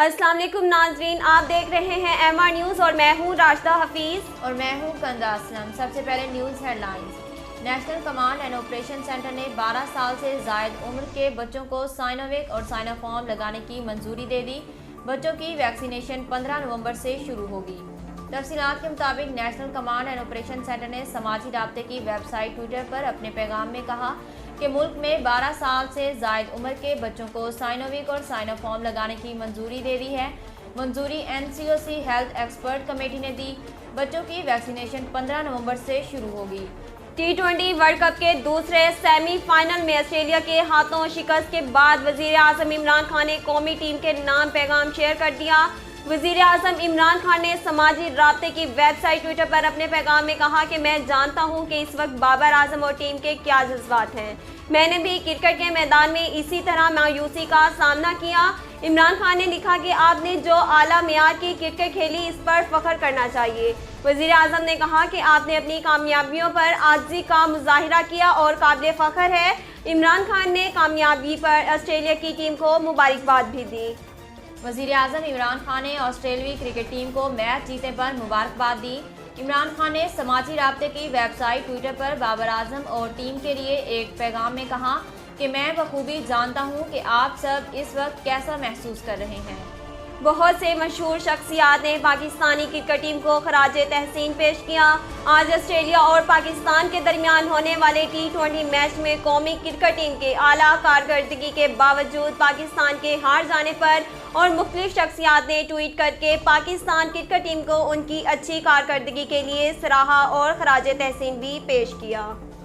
अस्सलाम वालेकुम नाजरीन, आप देख रहे हैं एमआर न्यूज़ और मैं हूँ राशिदा हफीज़ और मैं हूँ कंदा असलम। सबसे पहले news headlines. National command and operation centre ने 12 साल से ज़ायद उम्र के बच्चों को साइनोविक और साइनोफॉर्म लगाने की मंजूरी दे दी। बच्चों की वैक्सीनेशन 15 नवंबर से शुरू होगी। तफसीलात के मुताबिक national command and operation centre ने समाजी राब्ते की वेबसाइट ट्विटर पर अपने पैगाम में कहा कि मुल्क में 12 साल से ज़ायद उम्र के बच्चों को साइनोविक और साइनोफॉर्म लगाने की मंजूरी दे दी है। मंजूरी NCOC हेल्थ एक्सपर्ट कमेटी ने दी। बच्चों की वैक्सीनेशन 15 नवंबर से शुरू होगी। T20 वर्ल्ड कप के दूसरे सेमीफाइनल में ऑस्ट्रेलिया के हाथों शिकस्त के बाद वजीर आजम इमरान खान ने कौमी टीम के नाम पैगाम शेयर कर दिया। वजीर आजम इमरान खान ने समाजी राब्ते की वेबसाइट ट्विटर पर अपने पैगाम में कहा कि मैं जानता हूं कि इस वक्त बाबर आजम और टीम के क्या जज्बात हैं। मैंने भी क्रिकेट के मैदान में इसी तरह मायूसी का सामना किया। इमरान खान ने लिखा कि आपने जो आला मेयार की क्रिकेट खेली, इस पर फख्र करना चाहिए। वजीर आजम ने कहा कि आपने अपनी कामयाबियों पर आजिज़ी का मुजाहिरा किया और काबिल फख्र है। इमरान खान ने कामयाबी पर ऑस्ट्रेलिया की टीम को मुबारकबाद भी दी। वज़ीर आज़म इमरान खान ने ऑस्ट्रेलियाई क्रिकेट टीम को मैच जीतने पर मुबारकबाद दी। इमरान खान ने समाजी राब्ते की वेबसाइट ट्विटर पर बाबर आजम और टीम के लिए एक पैगाम में कहा कि मैं बखूबी जानता हूं कि आप सब इस वक्त कैसा महसूस कर रहे हैं। बहुत से मशहूर शख्सियात ने पाकिस्तानी क्रिकेट टीम को खराजे तहसीन पेश किया। आज ऑस्ट्रेलिया और पाकिस्तान के दरमियान होने वाले T20 मैच में कौमी क्रिकेट टीम के आला कारकर्दगी के बावजूद पाकिस्तान के हार जाने पर और मुख्तलिफ शख्सियात ने ट्वीट करके पाकिस्तान क्रिकेट टीम को उनकी अच्छी कारकर्दगी के लिए सराहा और खराजे तहसीन भी पेश किया।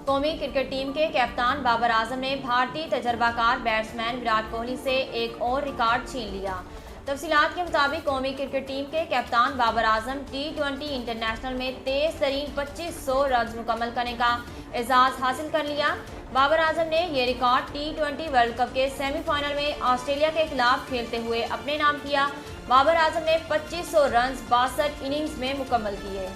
कौमी क्रिकेट टीम के कप्तान बाबर आजम ने भारतीय तजर्बाकार बैट्समैन विराट कोहली से एक और रिकॉर्ड छीन लिया। तफसीलात के मुताबिक कौमी क्रिकेट टीम के कप्तान बाबर आजम T20 इंटरनेशनल में तेज तरीन 2500 रन मुकम्मल करने का एजाज़ हासिल कर लिया। बाबर आजम ने यह रिकॉर्ड T20 वर्ल्ड कप के सेमीफाइनल में ऑस्ट्रेलिया के खिलाफ खेलते हुए अपने नाम किया। बाबर आजम ने 2500 रन 62 इनिंग्स में मुकम्मल किए।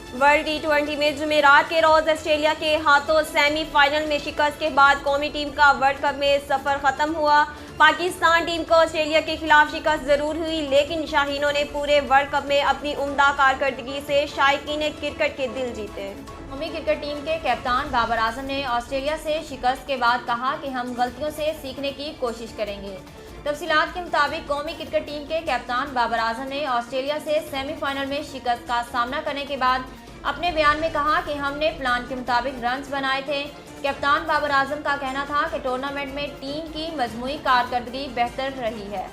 वर्ल्ड T20 में जुमेरात के रोज ऑस्ट्रेलिया के हाथों सेमीफाइनल में शिकस्त के बाद कौमी टीम का वर्ल्ड कप में सफर खत्म हुआ। पाकिस्तान टीम को ऑस्ट्रेलिया के खिलाफ शिकस्त जरूर हुई, लेकिन शाहीनों ने पूरे वर्ल्ड कप में अपनी उम्दा कारकर्दगी से शायकीन क्रिकेट के दिल जीते। कौमी क्रिकेट टीम के कप्तान बाबर आजम ने ऑस्ट्रेलिया से शिकस्त के बाद कहा कि हम गलतियों से सीखने की कोशिश करेंगे। तफसीलात के मुताबिक कौमी क्रिकेट टीम के कप्तान बाबर आजम ने ऑस्ट्रेलिया से सेमीफाइनल में शिकस्त का सामना करने के बाद अपने बयान में कहा कि हमने प्लान के मुताबिक रन्स बनाए थे। कप्तान बाबर आजम का कहना था कि टूर्नामेंट में टीम की मजमूई कारकर्दगी बेहतर रही है।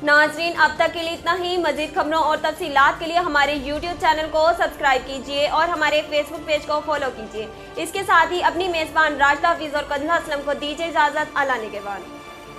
नाजरीन, अब तक के लिए इतना ही। मजीद खबरों और तफसीलात के लिए हमारे YouTube चैनल को सब्सक्राइब कीजिए और हमारे Facebook पेज को फॉलो कीजिए। इसके साथ ही अपनी मेज़बान राशिदा हफीज़ और कंदा असलम को दीजिए इजाज़त। अल्लाह निगहबान।